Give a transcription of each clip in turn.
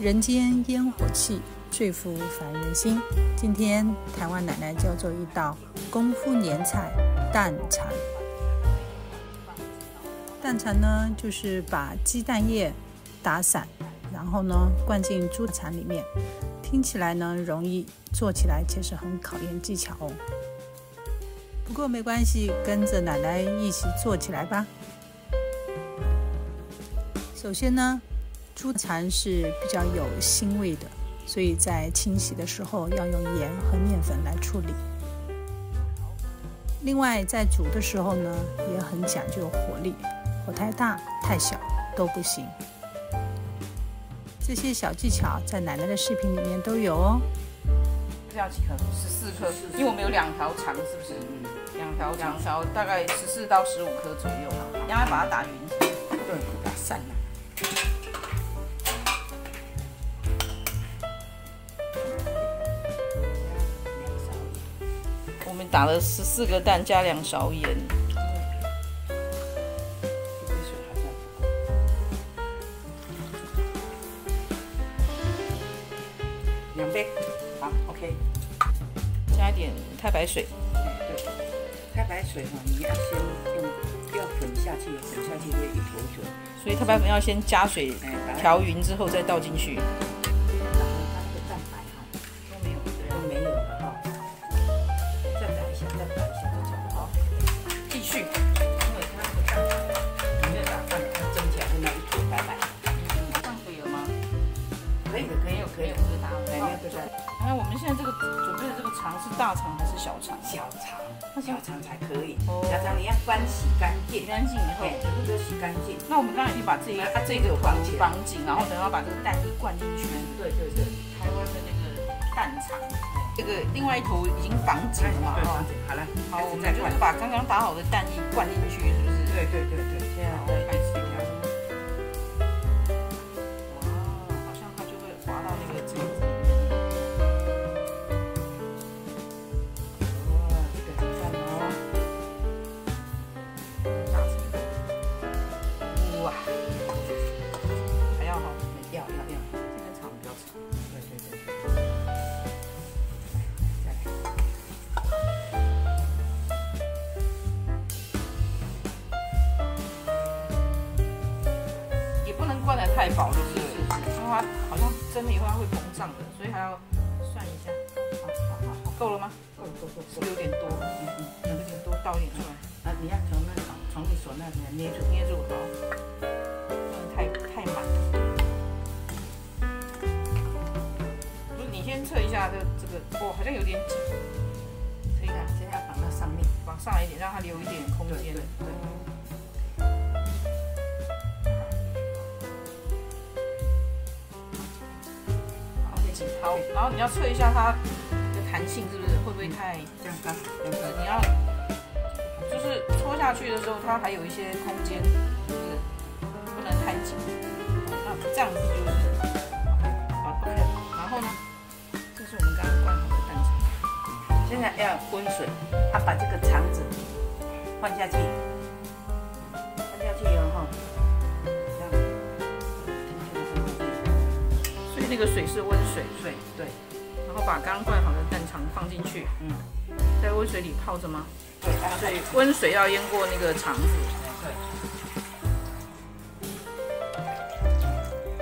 人间烟火气，最抚凡人心。今天台湾奶奶教做一道功夫年菜蛋肠。蛋肠呢，就是把鸡蛋液打散，然后呢灌进猪肠里面。听起来呢容易，做起来其实很考验技巧哦。不过没关系，跟着奶奶一起做起来吧。首先呢，猪肠是比较有腥味的，所以在清洗的时候要用盐和面粉来处理。另外在煮的时候呢，也很讲究火力，火太大太小都不行。这些小技巧在奶奶的视频里面都有哦。这要几颗？14颗，因为我们有2条肠，是不是？2条大概14到15颗左右。然后把它打匀，对，打散了。我们打了14个蛋，加2勺盐。2杯，好 ，OK。加一点太白水。对，太白水哈，你要先要粉下去，粉下去会一坨一坨。所以太白粉要先加水调匀之后再倒进去。然后它的蛋白哈都没有了哈。再打一下就差不多。继续，因为它那个蛋白，你要打饭，它蒸起来会那一坨白白。这样可以了吗？可以的，可以。那我们现在这个准备的这个肠是大肠还是小肠？小肠才可以。小肠你要翻洗干净，以后全部都洗干净。那我们刚才已经把这个绑紧，然后等要把这个蛋液灌进去。对。台湾的那个蛋肠，这个另外一头已经绑紧了嘛？绑紧好了。好，我们就是把刚刚打好的蛋液灌进去，是不是？对。这样开始一条。哇，好像它就会滑到那个肠子。灌得太薄就是，因为它好像蒸了以后它会膨胀的，所以还要算一下。好，够了吗？够，是不是有点多？有点多，倒一点出来。你要从你手那边捏住，好，不能太满。不是，你先测一下这个，好像有点紧。测一下，现在要绑到上面，绑上来一点，让它留一点空间。对。好，然后你要测一下它的弹性是不是会不会太这样干？你要就是戳下去的时候，它还有一些空间，不能太紧。那这样子就是好 OK。然后呢，这是我们刚刚灌好的蛋肠。现在要温水，把这个肠子放下去，然后那个水是温水，对，然后把刚刚灌好的蛋肠放进去，在温水里泡着吗？对，所以温水要淹过那个肠子，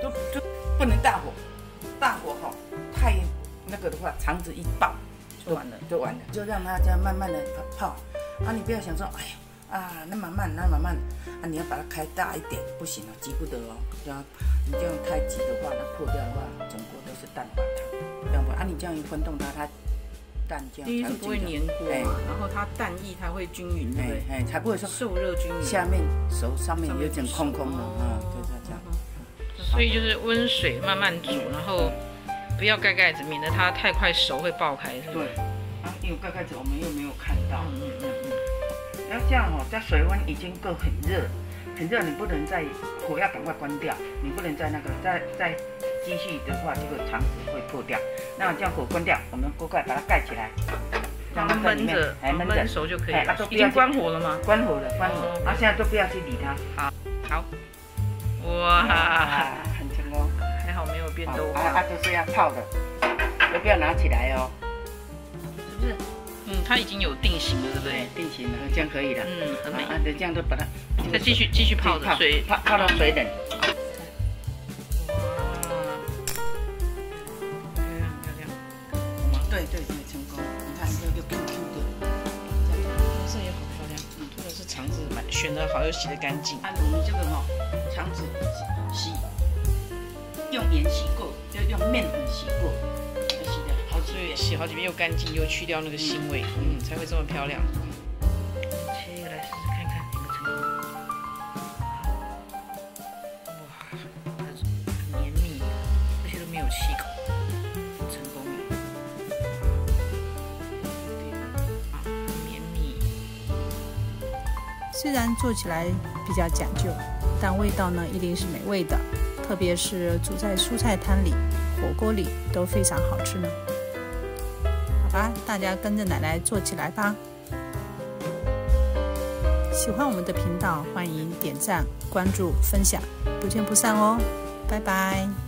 对，就不能大火哈，太那个的话，肠子一爆就完了，就让它这样慢慢的泡，你不要想说，哎呀，那么慢，你要把它开大一点，不行急不得哦，你这样太急的话，它破掉的话，整锅都是蛋花汤，这样你这样一翻动它，蛋这样第一是不会粘锅嘛，然后它蛋液它会均匀，对不对？才不会说受热均匀，下面熟，上面有点空的就这样。所以就是温水慢慢煮，然后不要盖盖子，免得它太快熟会爆开，是吧？对。因为盖盖子我们又没有看到。要这样在水温已经够很热，你不能再火要赶快关掉，你不能再再继续的话，这个肠子会破掉。那这样火关掉，我们锅盖把它盖起来，让它焖着，焖熟就可以了。已经关火了吗？关火了。然后现在都不要去理它。好，哇，很成功，还好没有变多。啊，都是要泡的，都不要拿起来哦，是不是？它已经有定型了，对不对？定型了，这样可以了。很美。啊，这样都把它再继续泡着水，泡到水冷。对，成功！你看又 Q Q 的，这也好漂亮。这个是肠子选的好又洗得干净。啊，我们这个肠子洗，用盐洗过，就用面粉洗过，洗的好几遍，洗好几遍又干净又去掉那个腥味，才会这么漂亮。切一个来试试看看有没有成功。哇，很绵密，而且都没有气口。虽然做起来比较讲究，但味道呢一定是美味的，特别是煮在蔬菜汤里、火锅里都非常好吃呢。好吧，大家跟着奶奶做起来吧。喜欢我们的频道，欢迎点赞、关注、分享，不见不散哦，拜拜。